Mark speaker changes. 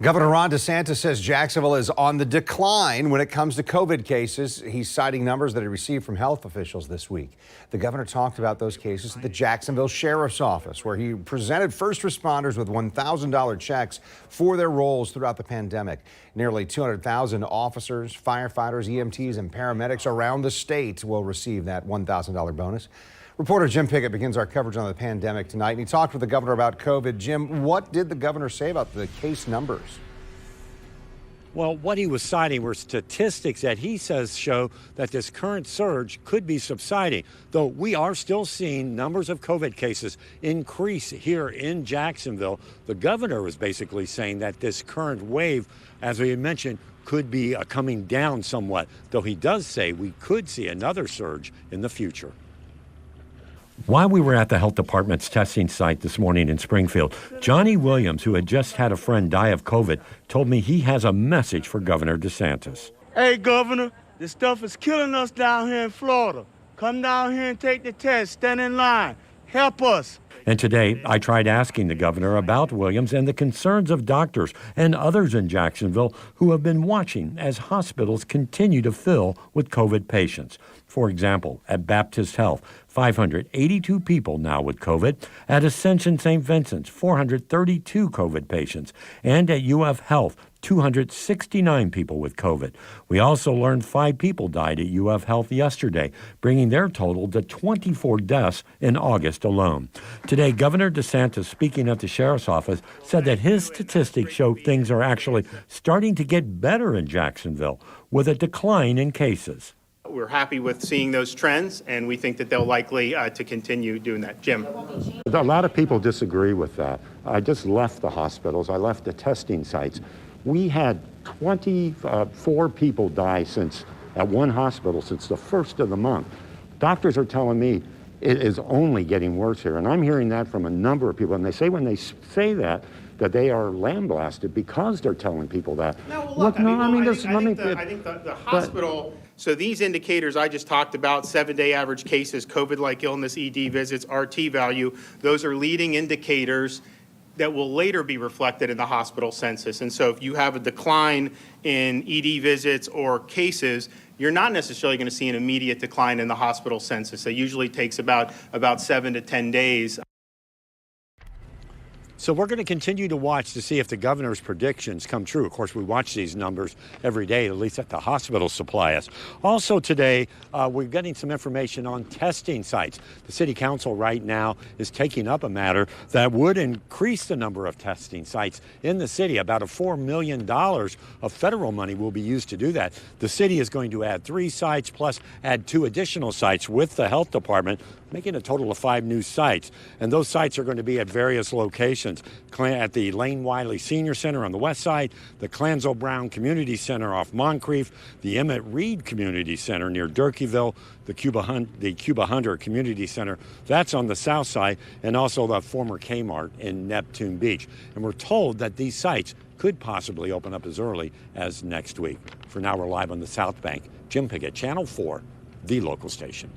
Speaker 1: Governor Ron DeSantis says Jacksonville is on the decline when it comes to COVID cases. He's citing numbers that he received from health officials this week. The governor talked about those cases at the Jacksonville Sheriff's Office, where he presented first responders with $1,000 checks for their roles throughout the pandemic. Nearly 200,000 officers, firefighters, EMTs, and paramedics around the state will receive that $1,000 bonus. Reporter Jim Pickett begins our coverage on the pandemic tonight, and he talked with the governor about COVID. Jim, what did the governor say about the case numbers?
Speaker 2: Well, what he was citing were statistics that he says show that this current surge could be subsiding, though we are still seeing numbers of COVID cases increase here in Jacksonville. The governor was basically saying that this current wave, as we had mentioned, could be coming down somewhat, though he does say we could see another surge in the future. While we were at the health department's testing site this morning in Springfield, Johnny Williams, who had just had a friend die of COVID, told me he has a message for Governor DeSantis.
Speaker 3: Hey, Governor, this stuff is killing us down here in Florida. Come down here and take the test. Stand in line. Help us.
Speaker 2: And today, I tried asking the governor about Williams and the concerns of doctors and others in Jacksonville who have been watching as hospitals continue to fill with COVID patients. For example, at Baptist Health, 582 people now with COVID. At Ascension St. Vincent's, 432 COVID patients. And at UF Health, 269 people with COVID. We also learned 5 people died at UF Health yesterday, bringing their total to 24 deaths in August alone. Today, Governor DeSantis, speaking at the sheriff's office, said that his statistics show things are actually starting to get better in Jacksonville, with a decline in cases.
Speaker 4: We're happy with seeing those trends, and we think that they'll likely to continue doing that. Jim?
Speaker 5: A lot of people disagree with that. I just left the hospitals. I left the testing sites. We had 24 people die at one hospital since the first of the month. Doctors are telling me it is only getting worse here, and I'm hearing that from a number of people. And they say when they say that they are lambasted because they're telling people that.
Speaker 4: No, well, look, I think the hospital. So these indicators I just talked about, 7-day average cases, COVID-like illness, ED visits, RT value, those are leading indicators that will later be reflected in the hospital census. And so if you have a decline in ED visits or cases, you're not necessarily going to see an immediate decline in the hospital census. It usually takes about 7 to 10 days.
Speaker 2: So we're going to continue to watch to see if the governor's predictions come true. Of course, we watch these numbers every day, at least at the hospital supply us. Also today, we're getting some information on testing sites. The city council right now is taking up a matter that would increase the number of testing sites in the city. About $4 million of federal money will be used to do that. The city is going to add 3 sites plus add 2 additional sites with the health department, making a total of 5 new sites. And those sites are going to be at various locations. At the Lane Wiley Senior Center on the west side, the Clanzo Brown Community Center off Moncrief, the Emmett Reed Community Center near Durkeeville, the Cuba Hunter Community Center, that's on the south side, and also the former Kmart in Neptune Beach. And we're told that these sites could possibly open up as early as next week. For now, we're live on the South Bank. Jim Pickett, Channel 4, the local station.